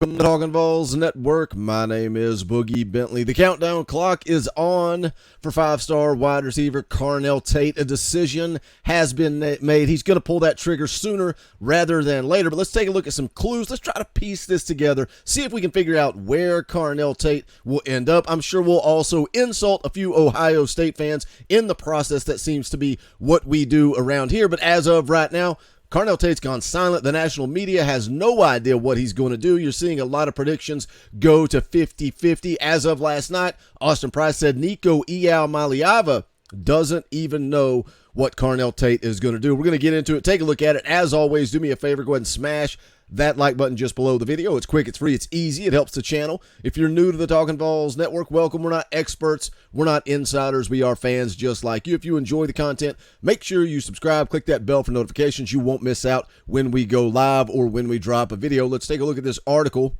From the Talkin VAWLS Network, my name is Boogie Bentley. The countdown clock is on for five-star wide receiver Carnell Tate. A decision has been made. He's going to pull that trigger sooner rather than later. But let's take a look at some clues. Let's try to piece this together, see if we can figure out where Carnell Tate will end up. I'm sure we'll also insult a few Ohio State fans in the process. That seems to be what we do around here. But as of right now, Carnell Tate's gone silent. The national media has no idea what he's going to do. You're seeing a lot of predictions go to 50-50. As of last night, Austin Price said Nico Iamaleava doesn't even know what Carnell Tate is going to do. We're going to get into it, take a look at it. As always, do me a favor, go ahead and smash that like button just below the video. It's quick, it's free, it's easy, it helps the channel. If you're new to the Talkin VAWLS Network, welcome. We're not experts, we're not insiders, we are fans just like you. If you enjoy the content, make sure you subscribe, click that bell for notifications. You won't miss out when we go live or when we drop a video. Let's take a look at this article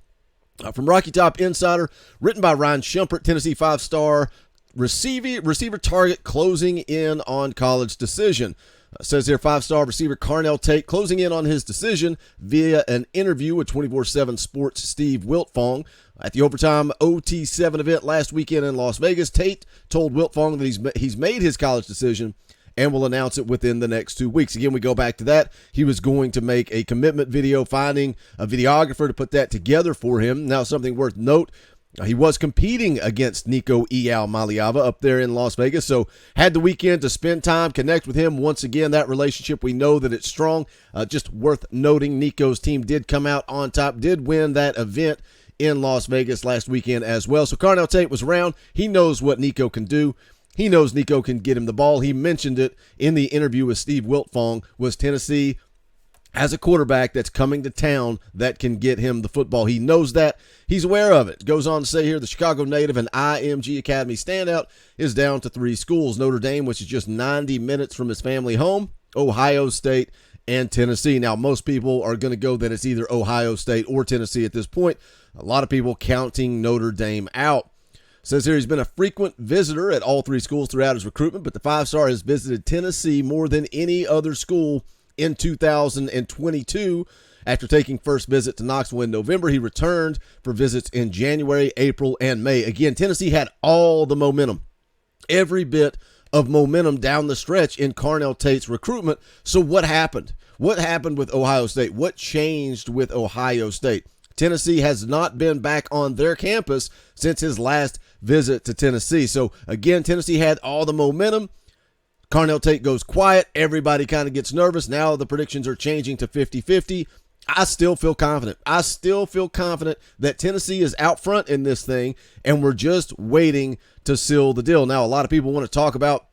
from Rocky Top Insider, written by Ryan Shumpert. Tennessee five-star receiver target closing in on college decision. Says here, five-star receiver Carnell Tate closing in on his decision via an interview with 24/7 Sports' Steve Wiltfong. At the overtime OT7 event last weekend in Las Vegas, Tate told Wiltfong that he's made his college decision and will announce it within the next 2 weeks. Again, we go back to that. He was going to make a commitment video, finding a videographer to put that together for him. Now, something worth note, he was competing against Nico Iamaleava up there in Las Vegas, so had the weekend to spend time, connect with him. Once again, that relationship, we know that it's strong. Just worth noting, Nico's team did come out on top, did win that event in Las Vegas last weekend as well. So Carnell Tate was around. He knows what Nico can do. He knows Nico can get him the ball. He mentioned it in the interview with Steve Wiltfong, was Tennessee as a quarterback that's coming to town that can get him the football. He knows that. He's aware of it. Goes on to say here, the Chicago native and IMG Academy standout is down to 3 schools. Notre Dame, which is just 90 minutes from his family home, Ohio State, and Tennessee. Now, most people are going to go that it's either Ohio State or Tennessee at this point. A lot of people counting Notre Dame out. Says here he's been a frequent visitor at all 3 schools throughout his recruitment, but the five-star has visited Tennessee more than any other school in 2022. After taking first visit to Knoxville in November, he returned for visits in January, April, and May. Again, Tennessee had all the momentum, every bit of momentum down the stretch in Carnell Tate's recruitment. So what happened? What happened with Ohio State? What changed with Ohio State? Tennessee has not been back on their campus since his last visit to Tennessee. So again, Tennessee had all the momentum. Carnell Tate goes quiet. Everybody kind of gets nervous. Now the predictions are changing to 50-50. I still feel confident. I still feel confident that Tennessee is out front in this thing, and we're just waiting to seal the deal. Now, a lot of people want to talk about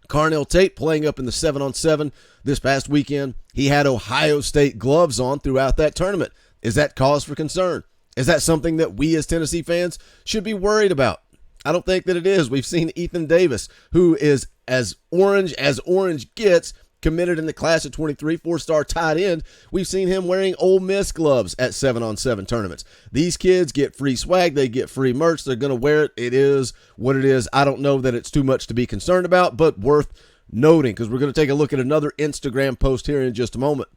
Carnell Tate playing up in the 7-on-7 this past weekend. He had Ohio State gloves on throughout that tournament. Is that cause for concern? Is that something that we as Tennessee fans should be worried about? I don't think that it is. We've seen Ethan Davis, who is as orange gets, committed in the class of 23, 4-star tight end. We've seen him wearing Ole Miss gloves at 7-on-7 tournaments. These kids get free swag. They get free merch. They're going to wear it. It is what it is. I don't know that it's too much to be concerned about, but worth noting, because we're going to take a look at another Instagram post here in just a moment.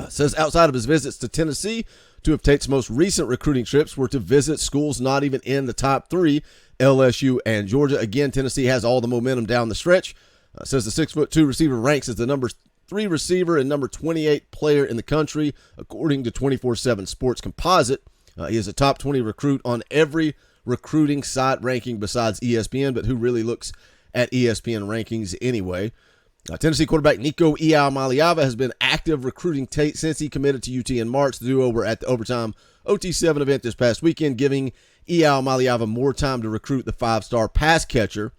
Says outside of his visits to Tennessee, 2 of Tate's most recent recruiting trips were to visit schools not even in the top 3, LSU and Georgia. Again, Tennessee has all the momentum down the stretch. Says the 6'2" receiver ranks as the number 3 receiver and number 28 player in the country, according to 24/7 Sports Composite. He is a top 20 recruit on every recruiting site ranking besides ESPN, but who really looks at ESPN rankings anyway? Tennessee quarterback Nico Iamaleava has been active recruiting Tate since he committed to UT in March. The duo were at the overtime OT7 event this past weekend, giving Iamaleava more time to recruit the 5-star pass catcher.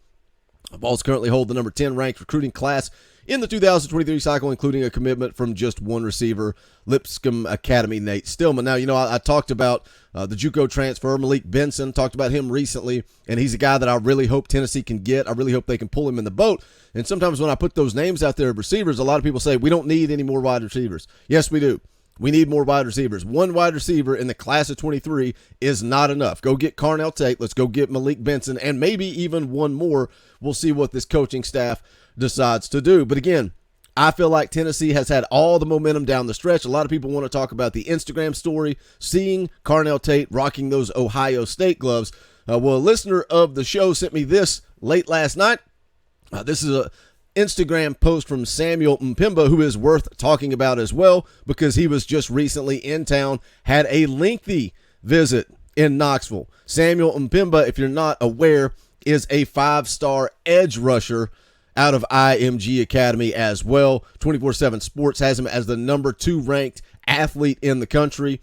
The VAWLS currently hold the number 10 ranked recruiting class in the 2023 cycle, including a commitment from just 1 receiver, Lipscomb Academy Nate Stillman. Now, I talked about the JUCO transfer, Malik Benson, talked about him recently, and he's a guy that I really hope Tennessee can get. I really hope they can pull him in the boat. And sometimes when I put those names out there of receivers, a lot of people say, we don't need any more wide receivers. Yes, we do. We need more wide receivers. 1 wide receiver in the class of 23 is not enough. Go get Carnell Tate. Let's go get Malik Benson, and maybe even 1 more. We'll see what this coaching staff decides to do. But again, I feel like Tennessee has had all the momentum down the stretch. A lot of people want to talk about the Instagram story, seeing Carnell Tate rocking those Ohio State gloves. Well, a listener of the show sent me this late last night. This is a Instagram post from Samuel Mpemba, who is worth talking about as well because he was just recently in town, had a lengthy visit in Knoxville. Samuel Mpemba, if you're not aware, is a 5-star edge rusher out of IMG Academy as well. 24/7 Sports has him as the number 2 ranked athlete in the country.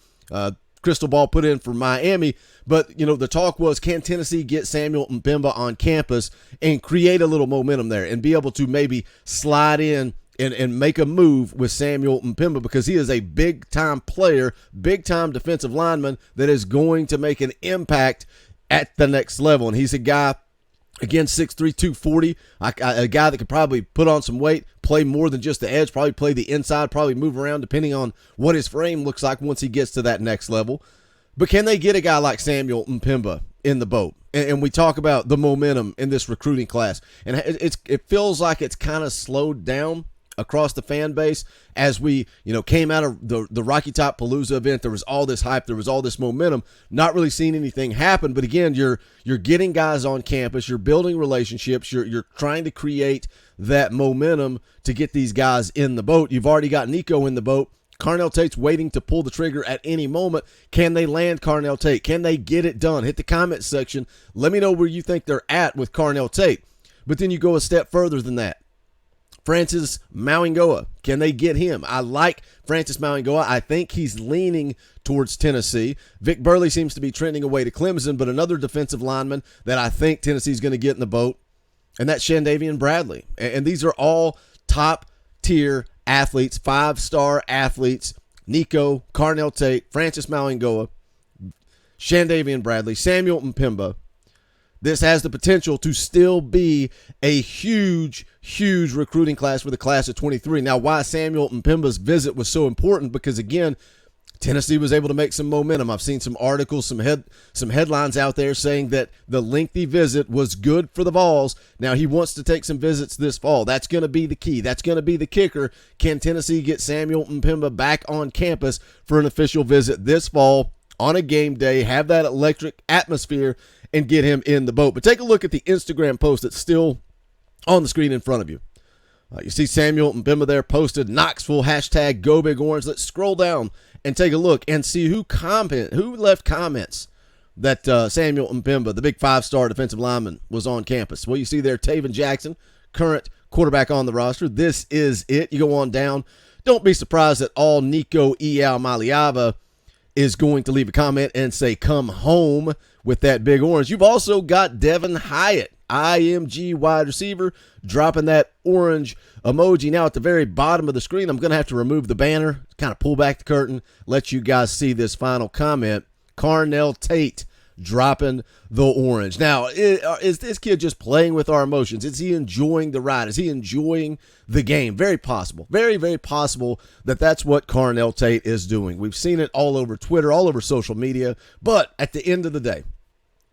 Crystal Ball put in for Miami, but the talk was, can Tennessee get Samuel Mpemba on campus and create a little momentum there and be able to maybe slide in and make a move with Samuel Mpemba, because he is a big-time player, big-time defensive lineman that is going to make an impact at the next level. And he's a guy, again, 6'3", 240, a guy that could probably put on some weight, play more than just the edge, probably play the inside, probably move around depending on what his frame looks like once he gets to that next level. But can they get a guy like Samuel Mpemba in the boat? And we talk about the momentum in this recruiting class, and it feels like it's kind of slowed down across the fan base as we came out of the Rocky Top Palooza event. There was all this hype, there was all this momentum, not really seeing anything happen. But again, you're getting guys on campus, you're building relationships, you're trying to create that momentum to get these guys in the boat. You've already got Nico in the boat. Carnell Tate's waiting to pull the trigger at any moment. Can they land Carnell Tate? Can they get it done? Hit the comment section. Let me know where you think they're at with Carnell Tate. But then you go a step further than that. Francis Mauigoa, can they get him? I like Francis Mauigoa. I think he's leaning towards Tennessee. Vic Burley seems to be trending away to Clemson, but another defensive lineman that I think Tennessee's going to get in the boat, and that's Shandavian Bradley. And these are all top-tier athletes, 5-star athletes. Nico, Carnell Tate, Francis Mauigoa, Shandavian Bradley, Samuel Mpemba. This has the potential to still be a huge, huge recruiting class for the class of 23. Now, why Samuel Mpemba's visit was so important, because, again, Tennessee was able to make some momentum. I've seen some articles, some headlines out there saying that the lengthy visit was good for the VAWLS. Now, he wants to take some visits this fall. That's going to be the key. That's going to be the kicker. Can Tennessee get Samuel Mpemba back on campus for an official visit this fall on a game day, have that electric atmosphere, and get him in the boat? But take a look at the Instagram post that's still on the screen in front of you. You see Samuel Mpemba there posted Knoxville, hashtag Go Big Orange. Let's scroll down and take a look and see who left comments that Samuel Mpemba, the big 5-star defensive lineman, was on campus. Well, you see there Taven Jackson, current quarterback on the roster. This is it. You go on down. Don't be surprised that all Nico Maliava is going to leave a comment and say, come home with that big orange. You've also got Devin Hyatt, IMG wide receiver, dropping that orange emoji. Now at the very bottom of the screen, I'm going to have to remove the banner, kind of pull back the curtain, let you guys see this final comment. Carnell Tate dropping the orange. Now, is this kid just playing with our emotions? Is he enjoying the ride? Is he enjoying the game? Very possible. Very, very possible that that's what Carnell Tate is doing. We've seen it all over Twitter, all over social media. But at the end of the day,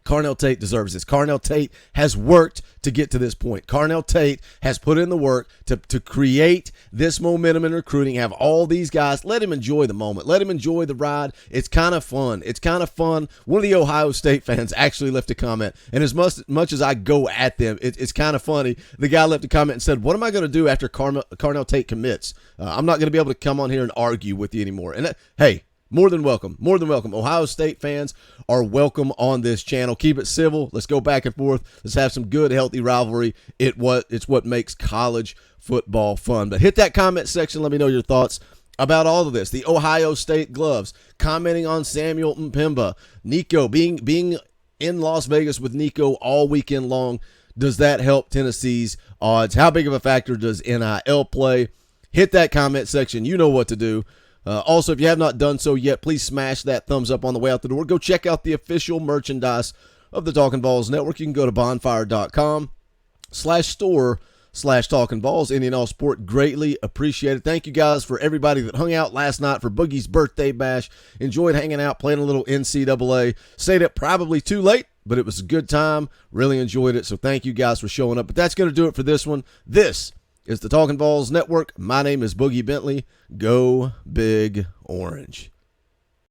Carnell Tate deserves this. Carnell Tate has worked to get to this point. Carnell Tate has put in the work to create this momentum in recruiting, have all these guys. Let him enjoy the moment. Let him enjoy the ride. It's kind of fun. It's kind of fun. One of the Ohio State fans actually left a comment, and as much as I go at them, it's kind of funny. The guy left a comment and said, what am I going to do after Carnell Tate commits? I'm not going to be able to come on here and argue with you anymore. And hey, more than welcome. More than welcome. Ohio State fans are welcome on this channel. Keep it civil. Let's go back and forth. Let's have some good, healthy rivalry. It's what makes college football fun. But hit that comment section. Let me know your thoughts about all of this. The Ohio State gloves, commenting on Samuel Mpemba, Nico, being in Las Vegas with Nico all weekend long. Does that help Tennessee's odds? How big of a factor does NIL play? Hit that comment section. You know what to do. Also, if you have not done so yet, please smash that thumbs up on the way out the door. Go check out the official merchandise of the Talkin VAWLS Network. You can go to bonfire.com/store/TalkinVAWLS. Any and all sport, greatly appreciated. Thank you guys for everybody that hung out last night for Boogie's birthday bash. Enjoyed hanging out, playing a little NCAA. Stayed up probably too late, but it was a good time. Really enjoyed it, so thank you guys for showing up. But that's going to do it for this one. This It's the Talkin' VAWLS Network. My name is Boogie Bentley. Go Big Orange.